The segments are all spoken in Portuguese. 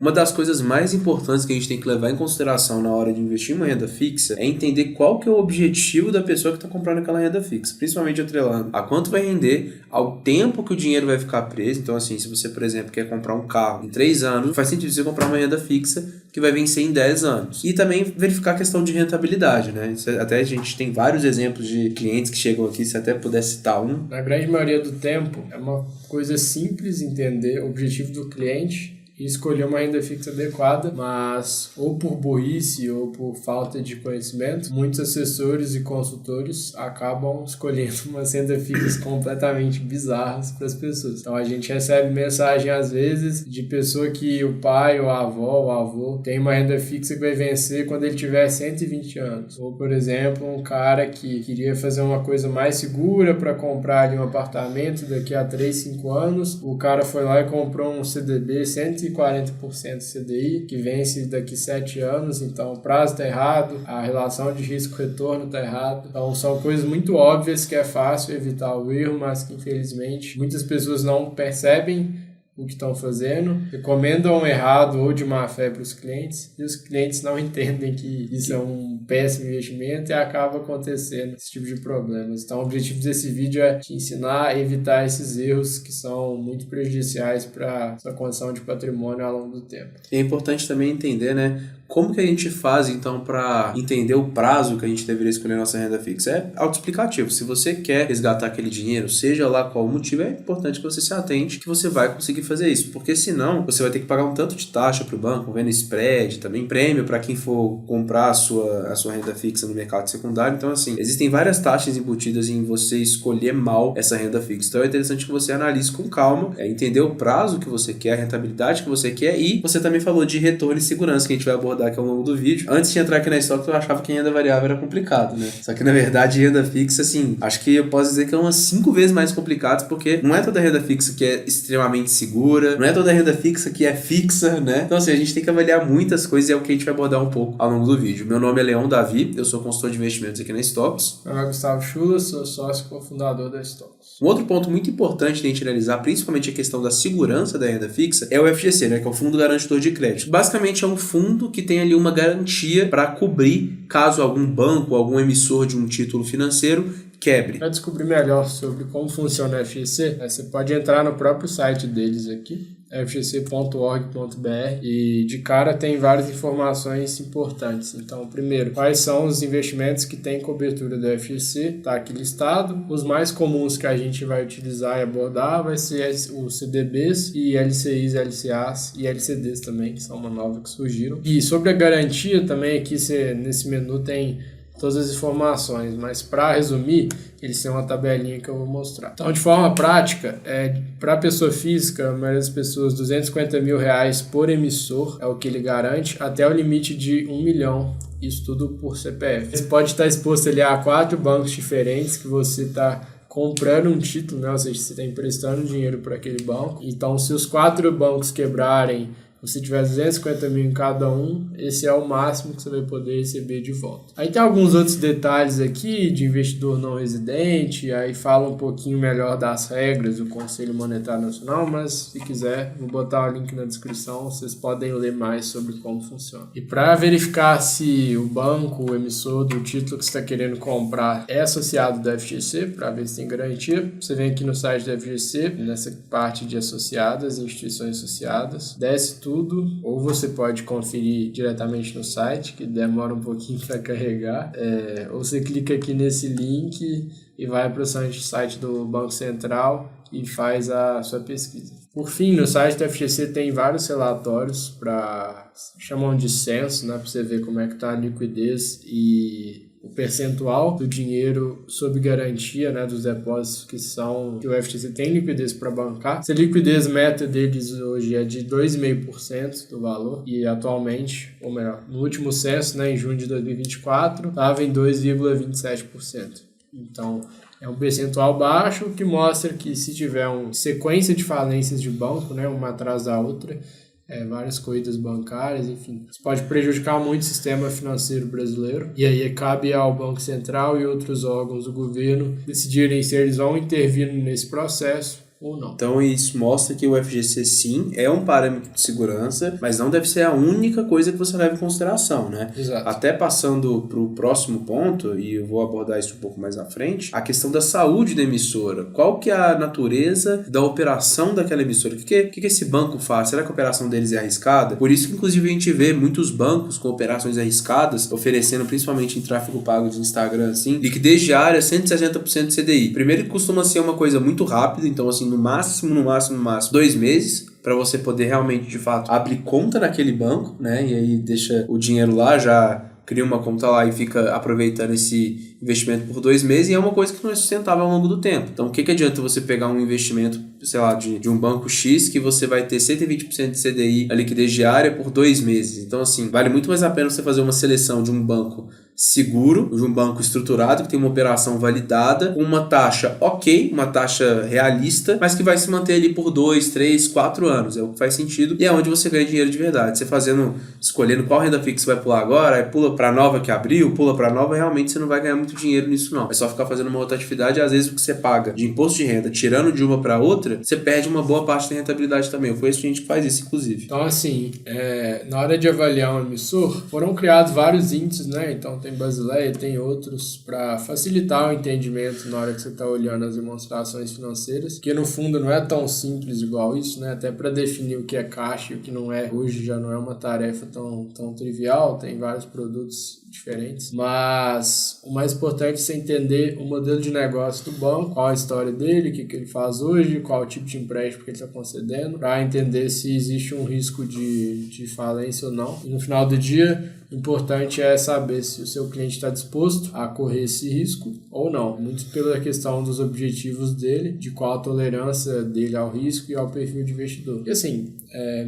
Uma das coisas mais importantes que a gente tem que levar em consideração na hora de investir em uma renda fixa é entender qual que é o objetivo da pessoa que está comprando aquela renda fixa, principalmente atrelando a quanto vai render, ao tempo que o dinheiro vai ficar preso. Então, assim, se você, por exemplo, quer comprar um carro em 3 anos, faz sentido você comprar uma renda fixa que vai vencer em 10 anos. E também verificar a questão de rentabilidade, né? Até a gente tem vários exemplos de clientes que chegam aqui, se até puder citar um. Na grande maioria do tempo, é uma coisa simples entender o objetivo do cliente e escolher uma renda fixa adequada, mas ou por burrice ou por falta de conhecimento, muitos assessores e consultores acabam escolhendo umas rendas fixas completamente bizarras para as pessoas. Então a gente recebe mensagem às vezes de pessoa que o pai ou a avó ou o avô tem uma renda fixa que vai vencer quando ele tiver 120 anos. Ou, por exemplo, um cara que queria fazer uma coisa mais segura para comprar ali um apartamento daqui a 3, 5 anos, o cara foi lá e comprou um CDB 140% CDI, que vence daqui 7 anos, então o prazo está errado, a relação de risco-retorno está errada. Então são coisas muito óbvias que é fácil evitar o erro, mas que infelizmente muitas pessoas não percebem o que estão fazendo, recomendam errado ou de má fé para os clientes, e os clientes não entendem que isso é um péssimo investimento e acaba acontecendo esse tipo de problemas. Então o objetivo desse vídeo é te ensinar a evitar esses erros que são muito prejudiciais para a sua condição de patrimônio ao longo do tempo. É importante também entender, né, como que a gente faz, então, para entender o prazo que a gente deveria escolher nossa renda fixa? É autoexplicativo. Se você quer resgatar aquele dinheiro, seja lá qual o motivo, é importante que você se atente que você vai conseguir fazer isso. Porque senão, você vai ter que pagar um tanto de taxa para o banco, vendo spread, também prêmio para quem for comprar a sua renda fixa no mercado secundário. Então, assim, existem várias taxas embutidas em você escolher mal essa renda fixa. Então, é interessante que você analise com calma, entender o prazo que você quer, a rentabilidade que você quer, e você também falou de retorno e segurança, que a gente vai abordar aqui ao longo do vídeo. Antes de entrar aqui na Stocks, eu achava que renda variável era complicado, né? Só que, na verdade, renda fixa, assim, acho que eu posso dizer que é umas 5 vezes mais complicado, porque não é toda renda fixa que é extremamente segura, não é toda renda fixa que é fixa, né? Então, assim, a gente tem que avaliar muitas coisas e é o que a gente vai abordar um pouco ao longo do vídeo. Meu nome é Leon Davi, eu sou consultor de investimentos aqui na Stocks. Meu nome é Gustavo Chula, sou sócio e cofundador da Stocks. Um outro ponto muito importante de a gente analisar, principalmente a questão da segurança da renda fixa, é o FGC, né, que é o Fundo Garantidor de Crédito. Basicamente é um fundo que tem ali uma garantia para cobrir caso algum banco, algum emissor de um título financeiro quebre. Para descobrir melhor sobre como funciona o FGC, você pode entrar no próprio site deles aqui, fgc.org.br, e de cara tem várias informações importantes. Então, primeiro, quais são os investimentos que têm cobertura do FGC, está aqui listado. Os mais comuns que a gente vai utilizar e abordar vai ser os CDBs e LCIs, LCAs e LCDs também, que são uma nova que surgiram. E sobre a garantia também, aqui nesse menu tem todas as informações, mas para resumir, eles têm uma tabelinha que eu vou mostrar. Então, de forma prática, para a pessoa física, a maioria das pessoas, R$250 mil por emissor é o que ele garante, até o limite de 1 milhão, isso tudo por CPF. Você pode estar exposto ali a 4 bancos diferentes que você está comprando um título, né? Ou seja, você está emprestando dinheiro para aquele banco. Então, se os 4 bancos quebrarem, você tiver 250 mil em cada um, esse é o máximo que você vai poder receber de volta. Aí tem alguns outros detalhes aqui de investidor não residente, aí fala um pouquinho melhor das regras do Conselho Monetário Nacional, mas se quiser, vou botar o link na descrição, vocês podem ler mais sobre como funciona. E para verificar se o banco, o emissor do título que você está querendo comprar é associado da FGC, para ver se tem garantia, você vem aqui no site da FGC, nessa parte de associadas, instituições associadas, desce tudo, ou você pode conferir diretamente no site, que demora um pouquinho para carregar, ou você clica aqui nesse link e vai para o site do Banco Central e faz a sua pesquisa. Por fim, no site da FGC tem vários relatórios chamam de censo, né, para você ver como é que está a liquidez e o percentual do dinheiro sob garantia, né, dos depósitos que o FGC tem liquidez para bancar. Essa liquidez meta deles hoje é de 2,5% do valor e atualmente, ou melhor, no último censo, né, em junho de 2024, estava em 2,27%. Então, é um percentual baixo que mostra que se tiver uma sequência de falências de banco, né, uma atrás da outra, várias corridas bancárias, enfim, isso pode prejudicar muito o sistema financeiro brasileiro. E aí cabe ao Banco Central e outros órgãos do governo decidirem se eles vão intervir nesse processo ou não. Então isso mostra que o FGC sim é um parâmetro de segurança, mas não deve ser a única coisa que você leva em consideração, né? Exato. Até passando para o próximo ponto, e eu vou abordar isso um pouco mais à frente, a questão da saúde da emissora. Qual que é a natureza da operação daquela emissora? O que esse banco faz? Será que a operação deles é arriscada? Por isso que inclusive a gente vê muitos bancos com operações arriscadas, oferecendo principalmente em tráfego pago de Instagram, assim, liquidez diária 160% de CDI. Primeiro que costuma ser uma coisa muito rápida, então assim, no máximo 2 meses, para você poder realmente, de fato, abrir conta naquele banco, né? E aí deixa o dinheiro lá, já cria uma conta lá e fica aproveitando esse investimento por 2 meses, e é uma coisa que não é sustentável ao longo do tempo. Então, o que adianta você pegar um investimento, sei lá, de um banco X, que você vai ter 120% de CDI, a liquidez diária, por 2 meses? Então, assim, vale muito mais a pena você fazer uma seleção de um banco seguro, de um banco estruturado, que tem uma operação validada, com uma taxa ok, uma taxa realista, mas que vai se manter ali por 2, 3, 4 anos. É o que faz sentido e é onde você ganha dinheiro de verdade. Você escolhendo qual renda fixa você vai pular agora, aí pula para nova que abriu, pula para nova, realmente você não vai ganhar muito dinheiro nisso não. É só ficar fazendo uma outra atividade, e às vezes o que você paga de imposto de renda, tirando de uma para outra, você perde uma boa parte da rentabilidade também. Eu conheço gente que faz isso, inclusive. Então, assim, na hora de avaliar um emissor, foram criados vários índices, né? Então, tem Basileia, tem outros para facilitar o entendimento na hora que você está olhando as demonstrações financeiras, que no fundo não é tão simples igual isso, né? Até para definir o que é caixa e o que não é, hoje já não é uma tarefa tão trivial, tem vários produtos diferentes, mas o mais importante é você entender o modelo de negócio do banco, qual a história dele, o que ele faz hoje, qual o tipo de empréstimo que ele está concedendo, para entender se existe um risco de falência ou não. E no final do dia, o importante é saber se o seu cliente está disposto a correr esse risco ou não. Muito pela questão dos objetivos dele, de qual a tolerância dele ao risco e ao perfil de investidor. E assim,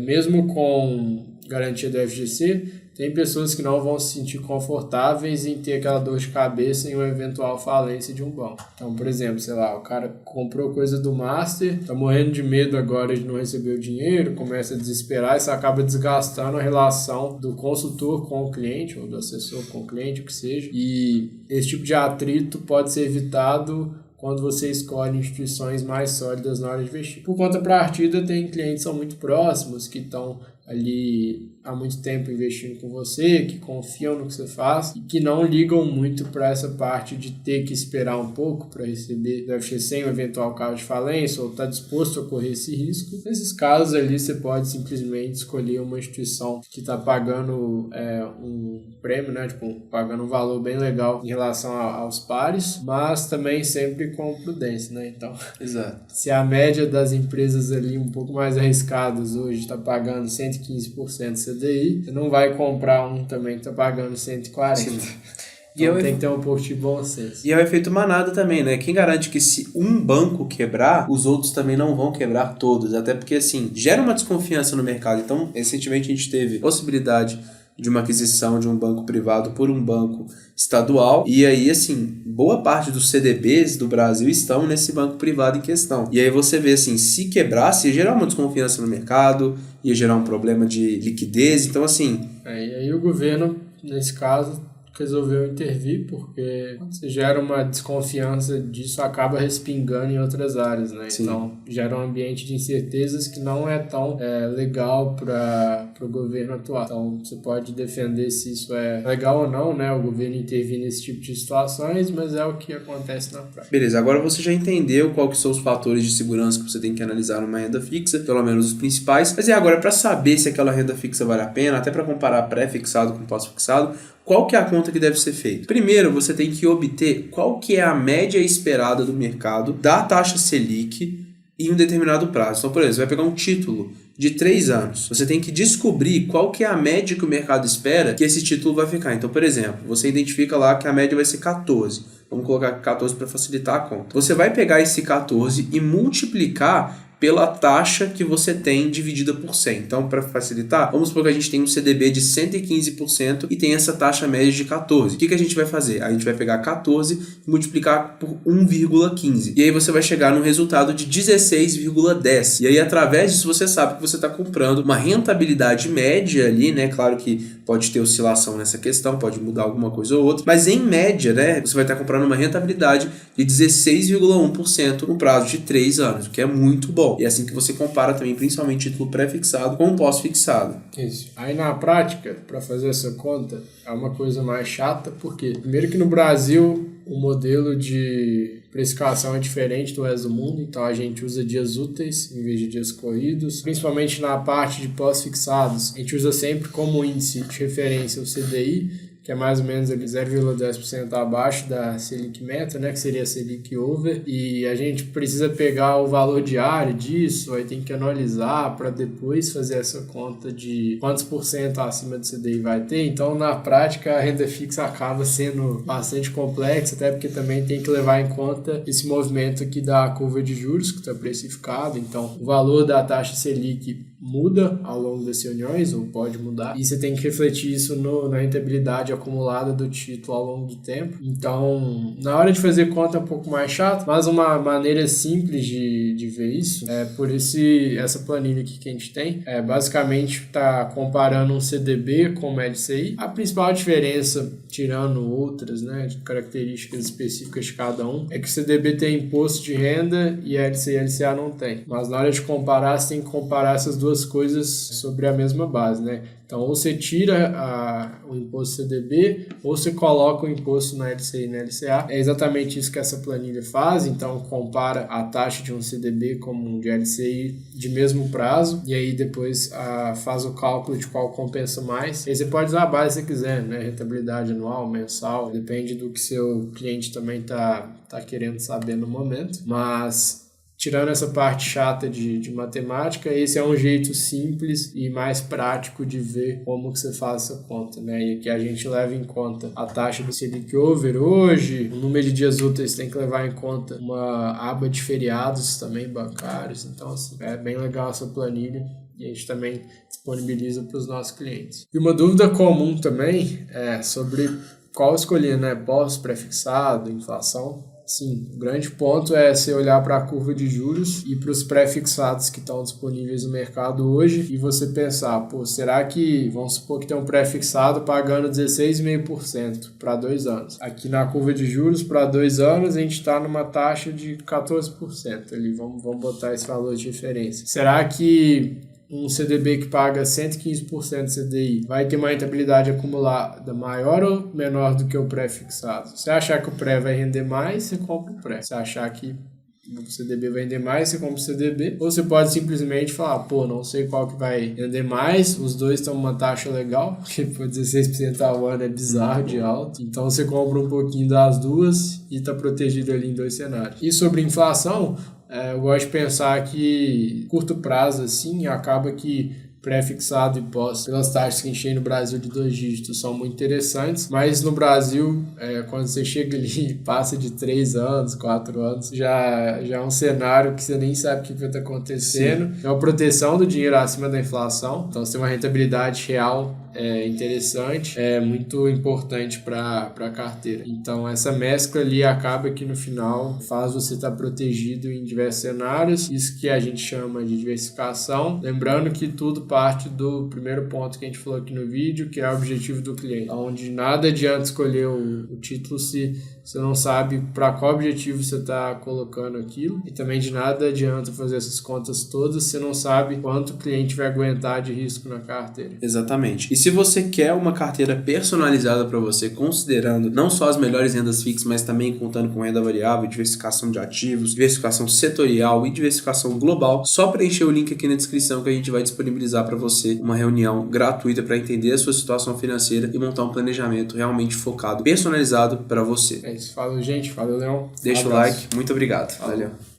mesmo com garantia do FGC, tem pessoas que não vão se sentir confortáveis em ter aquela dor de cabeça em uma eventual falência de um banco. Então, por exemplo, sei lá, o cara comprou coisa do Master, tá morrendo de medo agora de não receber o dinheiro, começa a desesperar, isso acaba desgastando a relação do consultor com o cliente, ou do assessor com o cliente, o que seja. E esse tipo de atrito pode ser evitado quando você escolhe instituições mais sólidas na hora de investir. Por contrapartida, tem clientes que são muito próximos, que estão ali há muito tempo investindo com você, que confiam no que você faz e que não ligam muito para essa parte de ter que esperar um pouco para receber do FGC em um eventual caso de falência ou estar disposto a correr esse risco. Nesses casos ali você pode simplesmente escolher uma instituição que está pagando um prêmio, né? Tipo, pagando um valor bem legal em relação aos pares, mas também sempre com prudência, né? Então, exato. Se a média das empresas ali um pouco mais arriscadas hoje está pagando 115% de CDI, você não vai comprar um também que está pagando 140%. Sim. Então tem que ter um pouco de bom senso. E é o efeito manada também, né? Quem garante que se um banco quebrar, os outros também não vão quebrar todos? Até porque, assim, gera uma desconfiança no mercado. Então, recentemente a gente teve possibilidade de uma aquisição de um banco privado por um banco estadual, e aí, assim, boa parte dos CDBs do Brasil estão nesse banco privado em questão. E aí você vê, assim, se quebrasse, ia gerar uma desconfiança no mercado, ia gerar um problema de liquidez, então, assim... E aí o governo, nesse caso, resolveu intervir, porque quando você gera uma desconfiança disso, acaba respingando em outras áreas, né? Sim. Então, gera um ambiente de incertezas que não é tão legal para o governo atuar. Então, você pode defender se isso é legal ou não, né? O governo intervir nesse tipo de situações, mas é o que acontece na prática. Beleza, agora você já entendeu qual que são os fatores de segurança que você tem que analisar numa renda fixa, pelo menos os principais. Mas agora, para saber se aquela renda fixa vale a pena, até para comparar pré-fixado com pós-fixado, qual que é a conta que deve ser feita? Primeiro, você tem que obter qual que é a média esperada do mercado da taxa Selic em um determinado prazo. Então, por exemplo, você vai pegar um título de 3 anos. Você tem que descobrir qual que é a média que o mercado espera que esse título vai ficar. Então, por exemplo, você identifica lá que a média vai ser 14. Vamos colocar 14 para facilitar a conta. Você vai pegar esse 14 e multiplicar pela taxa que você tem dividida por 100. Então, para facilitar, vamos supor que a gente tem um CDB de 115% e tem essa taxa média de 14. O que a gente vai fazer? A gente vai pegar 14 e multiplicar por 1,15. E aí você vai chegar no resultado de 16,10. E aí, através disso, você sabe que você está comprando uma rentabilidade média ali, né? Claro que pode ter oscilação nessa questão, pode mudar alguma coisa ou outra, mas em média, né, você vai estar comprando uma rentabilidade de 16,1% no prazo de 3 anos, o que é muito bom. E é assim que você compara também, principalmente título pré-fixado com pós-fixado. Isso. Aí na prática, para fazer essa conta, é uma coisa mais chata, porque primeiro que no Brasil o modelo de precificação é diferente do resto do mundo, então a gente usa dias úteis em vez de dias corridos, principalmente na parte de pós-fixados. A gente usa sempre como índice de referência o CDI, que é mais ou menos 0,10% abaixo da Selic Meta, né, que seria a Selic Over, e a gente precisa pegar o valor diário disso, aí tem que analisar para depois fazer essa conta de quantos por cento acima do CDI vai ter. Então, na prática, a renda fixa acaba sendo bastante complexa, até porque também tem que levar em conta esse movimento aqui da curva de juros, que está precificado. Então, o valor da taxa Selic muda ao longo das reuniões, ou pode mudar, e você tem que refletir isso na rentabilidade acumulada do título ao longo do tempo. Então, na hora de fazer conta é um pouco mais chato, mas uma maneira simples de ver isso é por essa planilha aqui que a gente tem. Basicamente está comparando um CDB com o LCI. A principal diferença, tirando outras, né, de características específicas de cada um, é que o CDB tem imposto de renda e a LCI e a LCA não tem. Mas na hora de comparar, você tem que comparar essas duas coisas sobre a mesma base, né? Então, ou você tira o imposto CDB, ou você coloca o imposto na LCI e na LCA. É exatamente isso que essa planilha faz. Então, compara a taxa de um CDB com um de LCI de mesmo prazo, e aí depois faz o cálculo de qual compensa mais. E aí você pode usar a base se você quiser, né? Rentabilidade anual, mensal, depende do que seu cliente também tá querendo saber no momento. Mas tirando essa parte chata de matemática, esse é um jeito simples e mais prático de ver como que você faz essa conta, né? E aqui a gente leva em conta a taxa do Selic Over hoje, o número de dias úteis tem que levar em conta uma aba de feriados também bancários. Então, assim, é bem legal essa planilha e a gente também disponibiliza para os nossos clientes. E uma dúvida comum também é sobre qual escolher, né? Pós, pré-fixado, inflação. Sim, o grande ponto é você olhar para a curva de juros e para os pré-fixados que estão disponíveis no mercado hoje e você pensar, será que, vamos supor que tem um pré-fixado pagando 16,5% para 2 anos. Aqui na curva de juros, para 2 anos, a gente está numa taxa de 14% ali, vamos botar esse valor de referência. Será que um CDB que paga 115% de CDI vai ter uma rentabilidade acumulada maior ou menor do que o pré-fixado? Se achar que o pré vai render mais, você compra o pré. Se achar que o CDB vai render mais, você compra o CDB. Ou você pode simplesmente falar, não sei qual que vai render mais, os dois estão uma taxa legal, porque 16% ao ano é bizarro de alto. Então você compra um pouquinho das duas e está protegido ali em 2 cenários. E sobre inflação, eu gosto de pensar que curto prazo assim acaba que pré-fixado e pós, pelas taxas que a gente tem no Brasil de 2 dígitos, são muito interessantes, mas no Brasil, quando você chega ali e passa de 3 anos, 4 anos, já é um cenário que você nem sabe o que vai estar acontecendo. Sim. É uma proteção do dinheiro acima da inflação, então você tem uma rentabilidade real interessante, é muito importante para a carteira. Então essa mescla ali acaba que no final faz você estar protegido em diversos cenários, isso que a gente chama de diversificação, lembrando que tudo parte do primeiro ponto que a gente falou aqui no vídeo, que é o objetivo do cliente, onde nada adianta escolher o título se você não sabe para qual objetivo você está colocando aquilo, e também de nada adianta fazer essas contas todas se você não sabe quanto o cliente vai aguentar de risco na carteira. Exatamente. E se você quer uma carteira personalizada para você, considerando não só as melhores rendas fixas, mas também contando com renda variável, diversificação de ativos, diversificação setorial e diversificação global, só preencher o link aqui na descrição que a gente vai disponibilizar para você uma reunião gratuita para entender a sua situação financeira e montar um planejamento realmente focado, personalizado para você. É isso. Falou, gente. Valeu, Leão. Deixa o like. Muito obrigado. Valeu.